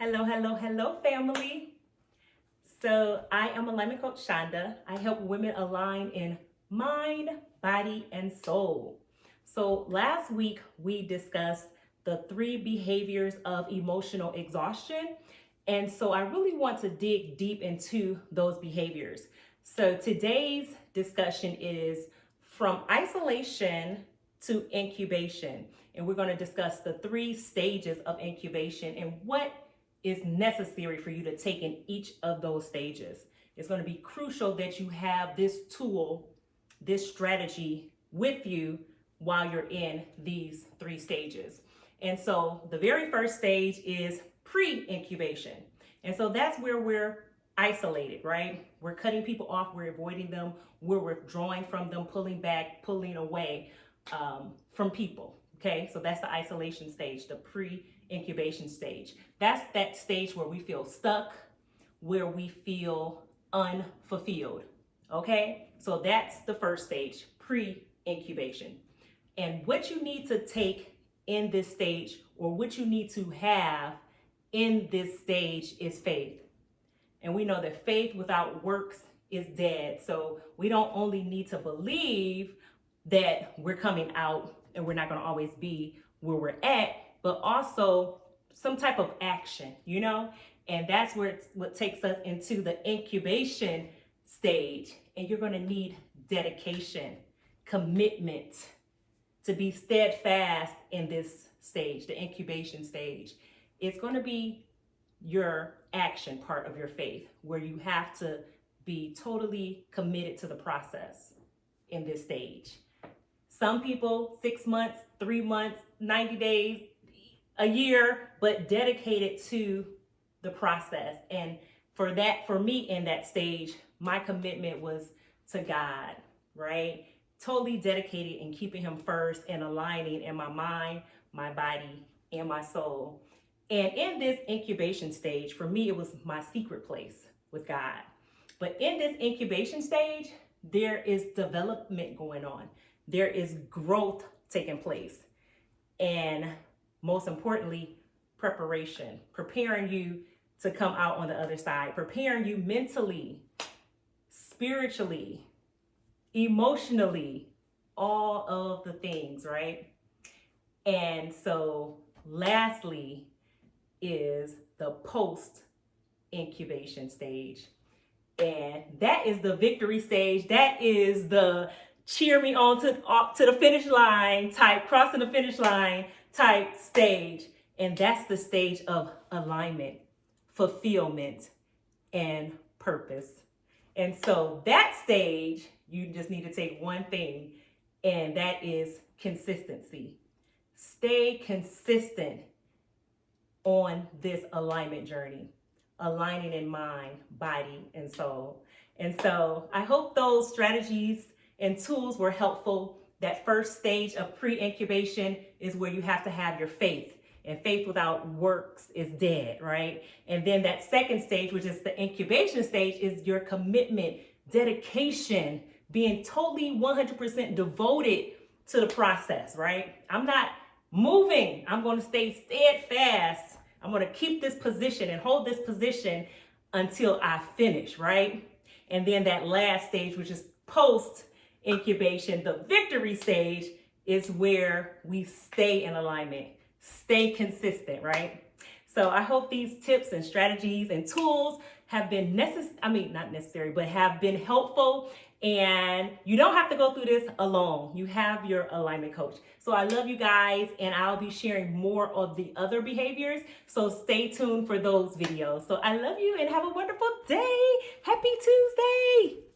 Hello, hello, hello, family. So I am Alignment Coach Shonda. I help women align in mind, body, and soul. So last week we discussed the 3 behaviors of emotional exhaustion. And so I really want to dig deep into those behaviors. So today's discussion is from isolation to incubation. And we're going to discuss the 3 stages of incubation and what is necessary for you to take in each of those stages. It's going to be crucial that you have this tool, this strategy with you while you're in these 3 stages. And so the very first stage is pre-incubation. And so that's where we're isolated, right? We're cutting people off, we're avoiding them, we're withdrawing from them, pulling back, pulling away from people. Okay, so that's the isolation stage, the pre-incubation stage. That's that stage where we feel stuck, where we feel unfulfilled. Okay, so that's the first stage, pre-incubation. And what you need to take in this stage, or what you need to have in this stage, is faith. And we know that faith without works is dead. So we don't only need to believe that we're coming out and we're not going to always be where we're at, but also some type of action, and that's where what takes us into the incubation stage. And you're going to need dedication, commitment, to be steadfast in this stage, the incubation stage. It's going to be your action part of your faith, where you have to be totally committed to the process in this stage. Some people, 6 months, 3 months, 90 days, a year, but dedicated to the process. And for me in that stage, my commitment was to God, right? Totally dedicated in keeping him first and aligning in my mind, my body, and my soul. And in this incubation stage, for me, it was my secret place with God. But in this incubation stage, there is development going on. There is growth taking place. And most importantly, preparation, preparing you to come out on the other side, preparing you mentally, spiritually, emotionally, all of the things, right? And so lastly is the post-incubation stage. And that is the victory stage. That is the cheer me on to the finish line type, crossing the finish line type stage. And that's the stage of alignment, fulfillment, and purpose. And so that stage, you just need to take one thing, and that is consistency. Stay consistent on this alignment journey, aligning in mind, body, and soul. And so I hope those strategies and tools were helpful. That first stage of pre-incubation is where you have to have your faith. And faith without works is dead, right? And then that second stage, which is the incubation stage, is your commitment, dedication, being totally 100% devoted to the process, right? I'm not moving. I'm going to stay steadfast. I'm going to keep this position and hold this position until I finish, right? And then that last stage, which is post-incubation, the victory stage, is where we stay in alignment, stay consistent, right? So I hope these tips and strategies and tools have been have been helpful. And you don't have to go through this alone. You have your alignment coach. So I love you guys, and I'll be sharing more of the other behaviors. So stay tuned for those videos. So I love you and have a wonderful day. Happy Tuesday.